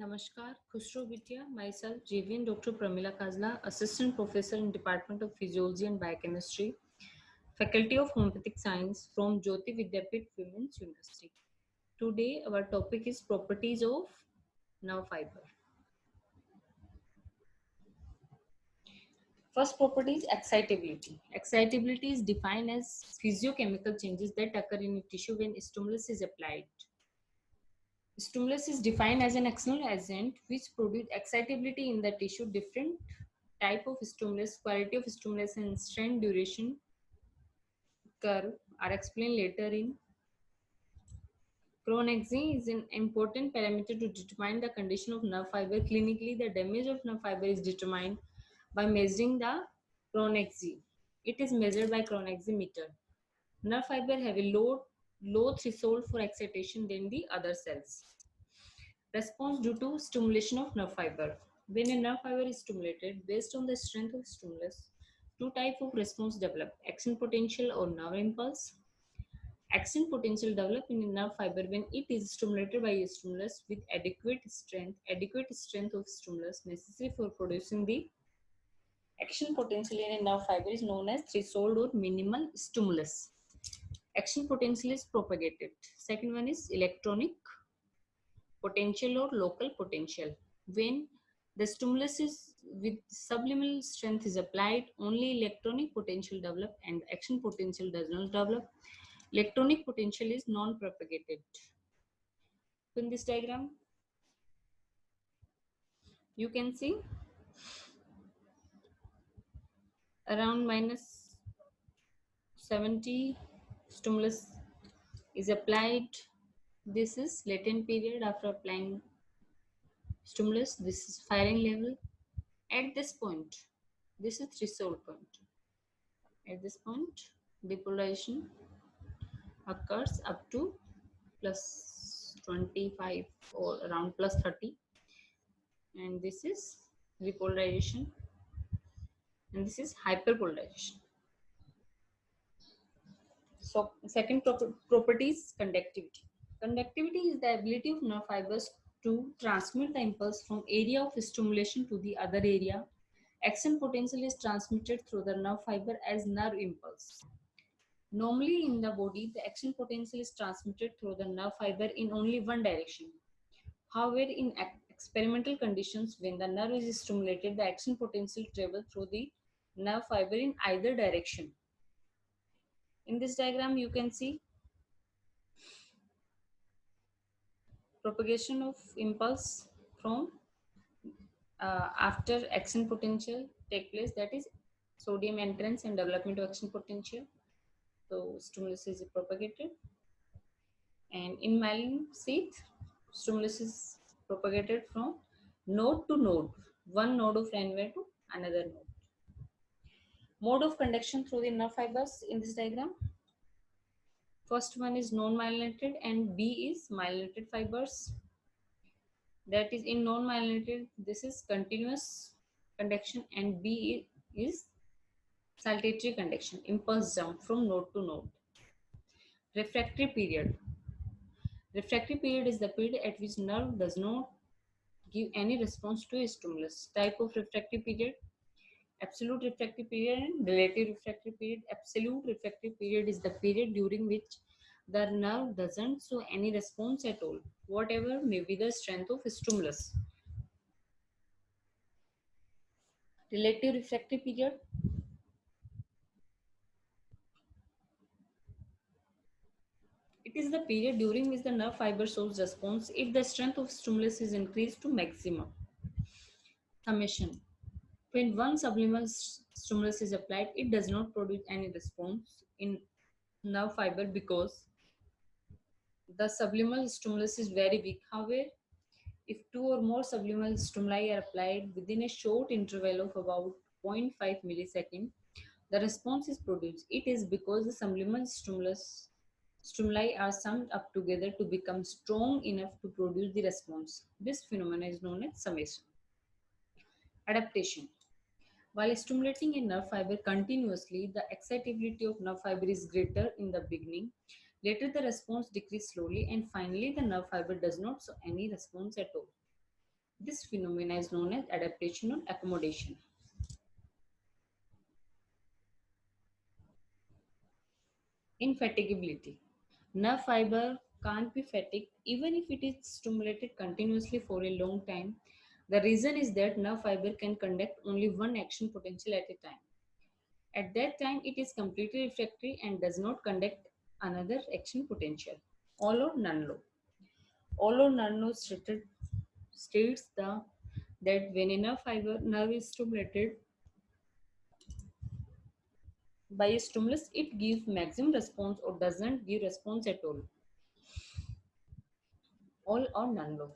Namaskar, Khusro Vidya, myself, JVN Dr. Pramila Kazla, Assistant Professor in Department of Physiology and Biochemistry, Faculty of Homeopathic Science from Jyoti Vidyapit Women's University. Today, our topic is properties of nerve fiber. First property is excitability. Excitability is defined as physiochemical changes that occur in a tissue when stimulus is applied. Stimulus is defined as an external agent which produces excitability in the tissue. Different type of stimulus, quality of stimulus, and strength duration curve are explained later in. Chronexy is an important parameter to determine the condition of nerve fiber. Clinically, the damage of nerve fiber is determined by measuring the chronexy. It is measured by chroneximeter. Nerve fiber have a low threshold for excitation than the other cells. Response due to stimulation of nerve fiber. When a nerve fiber is stimulated based on the strength of stimulus, two types of response develop: action potential or nerve impulse. Action potential develop in a nerve fiber when it is stimulated by a stimulus with adequate strength of stimulus necessary for producing the action potential in a nerve fiber is known as threshold or minimal stimulus. Action potential is propagated. Second one is electronic potential or local potential. When the stimulus is with subliminal strength is applied, only electronic potential develop and action potential does not develop. Electronic potential is non-propagated. So in this diagram, you can see around minus 70 stimulus is applied. This is latent period after applying stimulus. This is firing level. At this point, this is threshold point. At this point, depolarization occurs up to plus 25 or around plus 30, and this is repolarization, and this is hyperpolarization. So second property is conductivity. Conductivity is the ability of nerve fibers to transmit the impulse from area of stimulation to the other area. Action potential is transmitted through the nerve fiber as nerve impulse. Normally in the body, the action potential is transmitted through the nerve fiber in only one direction. However, in experimental conditions, when the nerve is stimulated, the action potential travels through the nerve fiber in either direction. In this diagram, you can see propagation of impulse from after action potential take place, that is sodium entrance and development of action potential. So stimulus is propagated, and in myelin sheath, stimulus is propagated from node to node, one node of Ranvier to another node. Mode of conduction through the nerve fibers in this diagram. First one is non-myelinated and B is myelinated fibers. That is in non-myelinated, this is continuous conduction, and B is saltatory conduction, impulse jump from node to node. Refractory period. Refractory period is the period at which nerve does not give any response to a stimulus. Type of refractory period: absolute refractory period and relative refractory period. Absolute refractory period is the period during which the nerve doesn't show any response at all, whatever may be the strength of stimulus. Relative refractory period: it is the period during which the nerve fiber shows response if the strength of stimulus is increased to maximum. Summation: when one subliminal stimulus is applied, it does not produce any response in nerve fiber because the subliminal stimulus is very weak. However, if two or more subliminal stimuli are applied within a short interval of about zero point 0.5 millisecond, the response is produced. It is because the subliminal stimuli are summed up together to become strong enough to produce the response. This phenomenon is known as summation. Adaptation. While stimulating a nerve fiber continuously, the excitability of nerve fiber is greater in the beginning. Later, the response decreases slowly, and finally, the nerve fiber does not show any response at all. This phenomena is known as adaptation or accommodation. Infatigability. Nerve fiber can't be fatigued even if it is stimulated continuously for a long time. The reason is that nerve fiber can conduct only one action potential at a time. At that time, it is completely refractory and does not conduct another action potential. All or none law. All or none law states that when a nerve is stimulated by a stimulus, it gives maximum response or doesn't give response at all. All or none law.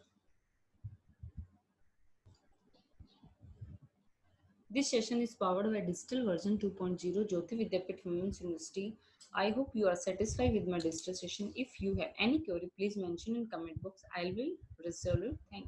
This session is powered by Digital Version 2.0 Jyoti Vidyapeeth Women's University. I hope you are satisfied with my digital session. If you have any query, please mention in comment box. I will resolve it. Thank you.